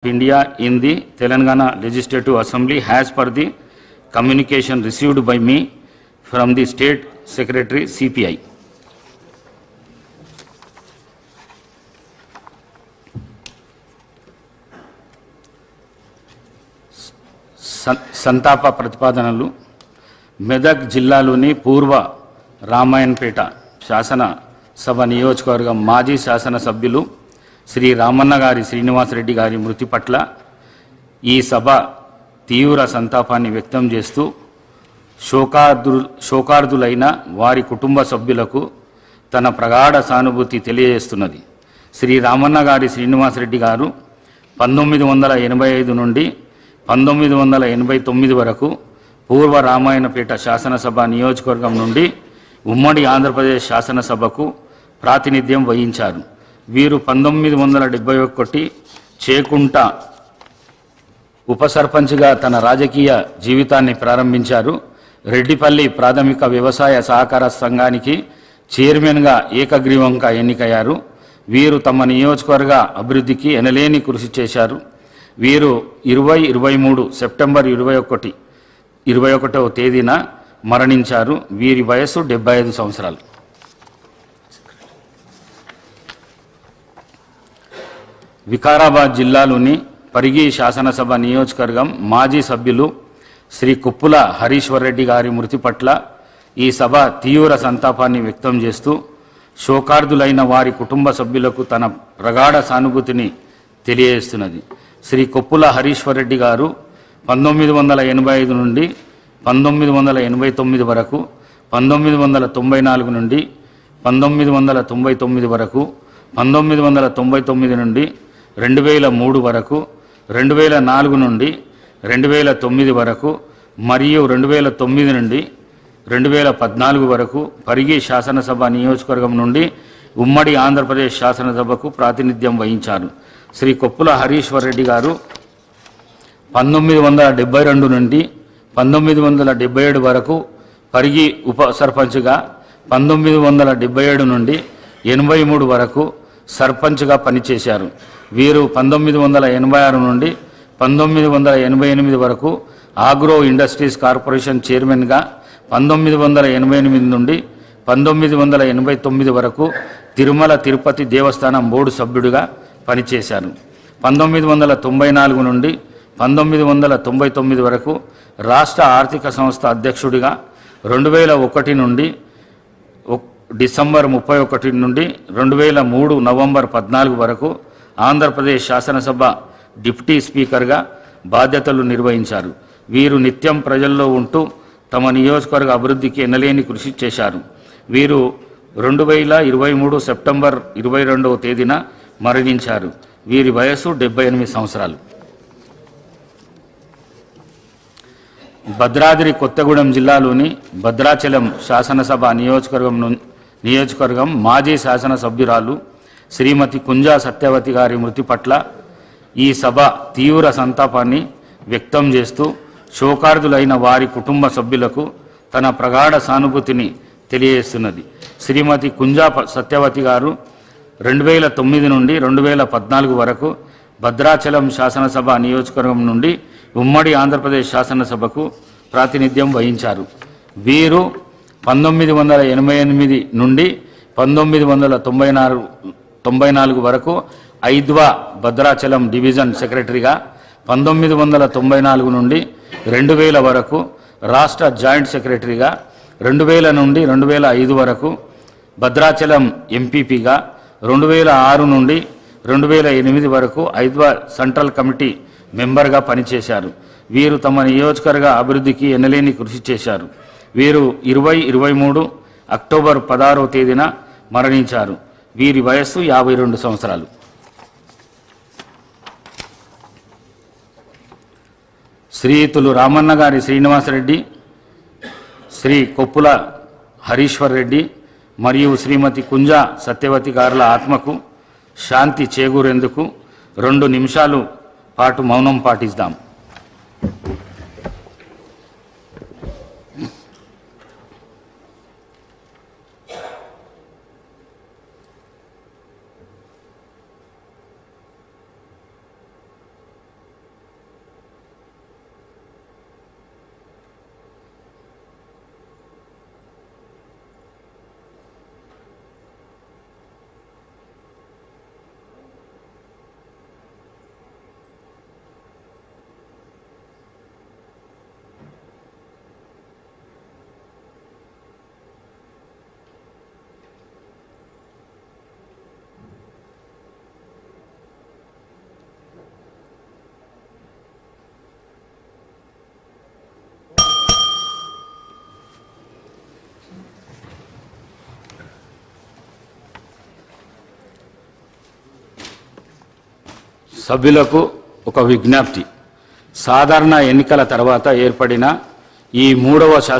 India in the Telangana Legislative Assembly as per the communication received by me from the State Secretary CPI. సంతాప ప్రతిపాదనలు మెదక్ జిల్లాలోని పూర్వ రామాయణపేట శాసన సభ నియోజకవర్గం మాజీ శాసన సభ్యులు శ్రీ రామన్న గారి శ్రీనివాసరెడ్డి గారి మృతి పట్ల ఈ సభ తీవ్ర సంతాపాన్ని వ్యక్తం చేస్తూ శోకార్దులైన వారి కుటుంబ సభ్యులకు తన ప్రగాఢ సానుభూతి తెలియజేస్తున్నది. శ్రీ రామన్న గారి శ్రీనివాసరెడ్డి గారు 1985 నుండి 1989 వరకు పూర్వ రామాయణపేట శాసనసభ నియోజకవర్గం నుండి ఉమ్మడి ఆంధ్రప్రదేశ్ శాసనసభకు ప్రాతినిధ్యం వహించారు. వీరు 1971 చేకుంట ఉప సర్పంచ్గా తన రాజకీయ జీవితాన్ని ప్రారంభించారు. రెడ్డిపల్లి ప్రాథమిక వ్యవసాయ సహకార సంఘానికి చైర్మన్గా ఏకగ్రీవంగా ఎన్నికయ్యారు. వీరు తమ నియోజకవర్గ అభివృద్ధికి ఎనలేని కృషి చేశారు. వీరు 2023 సెప్టెంబర్ 21వ తేదీన మరణించారు. వీరి వయస్సు 75 సంవత్సరాలు. వికారాబాద్ జిల్లాలోని పరిగి శాసనసభ నియోజకవర్గం మాజీ సభ్యులు శ్రీ కుప్పుల హరీశ్వర్ రెడ్డి గారి మృతి పట్ల ఈ సభ తీవ్ర సంతాపాన్ని వ్యక్తం చేస్తూ శోకార్దులైన వారి కుటుంబ సభ్యులకు తన ప్రగాఢ సానుభూతిని తెలియజేస్తున్నది. శ్రీ కుప్పుల హరీశ్వర్ రెడ్డి గారు 1985 నుండి 1989 వరకు, 1994 నుండి 1999 వరకు, 1999 నుండి 2003 వరకు, 2004 నుండి 2009 వరకు మరియు 2009 నుండి 2014 వరకు పరిగి శాసనసభ నియోజకవర్గం నుండి ఉమ్మడి ఆంధ్రప్రదేశ్ శాసనసభకు ప్రాతినిధ్యం వహించారు. శ్రీ కొప్పుల హరీశ్వర్ రెడ్డి గారు 1972 నుండి 1977 వరకు పరిగి ఉప సర్పంచ్గా, 1977 నుండి 83 వరకు సర్పంచ్గా పనిచేశారు. వీరు 1986 నుండి 1988 వరకు ఆగ్రో ఇండస్ట్రీస్ కార్పొరేషన్ చైర్మన్గా, 1988 నుండి 1989 వరకు తిరుమల తిరుపతి దేవస్థానం బోర్డు సభ్యుడిగా పనిచేశారు. 1994 నుండి 1999 వరకు రాష్ట్ర ఆర్థిక సంస్థ అధ్యక్షుడిగా, 2001 నుండి డిసెంబర్ 31 నుండి 2003 నవంబర్ 14 వరకు ఆంధ్రప్రదేశ్ శాసనసభ డిప్యూటీ స్పీకర్గా బాధ్యతలు నిర్వహించారు. వీరు నిత్యం ప్రజల్లో ఉంటూ తమ నియోజకవర్గ అభివృద్ధికి ఎనలేని కృషి చేశారు. వీరు 2023 సెప్టెంబర్ 22వ తేదీన మరణించారు. వీరి వయస్సు 78 సంవత్సరాలు. భద్రాద్రి కొత్తగూడెం జిల్లాలోని భద్రాచలం శాసనసభ నియోజకవర్గం మాజీ శాసనసభ్యురాలు శ్రీమతి కుంజా సత్యవతి గారి మృతి పట్ల ఈ సభ తీవ్ర సంతాపాన్ని వ్యక్తం చేస్తూ శోకార్దులైన వారి కుటుంబ సభ్యులకు తన ప్రగాఢ సానుభూతిని తెలియజేస్తున్నది. శ్రీమతి కుంజా సత్యవతి గారు 2009 నుండి 2014 వరకు భద్రాచలం శాసనసభ నియోజకవర్గం నుండి ఉమ్మడి ఆంధ్రప్రదేశ్ శాసనసభకు ప్రాతినిధ్యం వహించారు. వీరు 1988 నుండి 1994 వరకు ఐద్వా భద్రాచలం డివిజన్ సెక్రటరీగా, 1994 నుండి 2000 వరకు రాష్ట్ర జాయింట్ సెక్రటరీగా, 2000 నుండి 2005 వరకు భద్రాచలం ఎంపీపీగా, 2006 నుండి 2008 వరకు ఐద్వా సెంట్రల్ కమిటీ మెంబర్గా పనిచేశారు. వీరు తమ నియోజకవర్గ అభివృద్ధికి ఎనలేని కృషి చేశారు. వీరు 2023 అక్టోబర్ 16వ తేదీన మరణించారు. వీరి వయస్సు 52 సంవత్సరాలు. శ్రీయుతులు రామన్న గారి శ్రీనివాసరెడ్డి, శ్రీ కొప్పుల హరీశ్వర్ రెడ్డి మరియు శ్రీమతి కుంజా సత్యవతి గారుల ఆత్మకు శాంతి చేకూరేందుకు 2 నిమిషాలు పాటు మౌనం పాటిద్దాం. సభ్యులకు ఒక విజ్ఞప్తి. సాధారణ ఎన్నికల తర్వాత ఏర్పడిన ఈ 3వ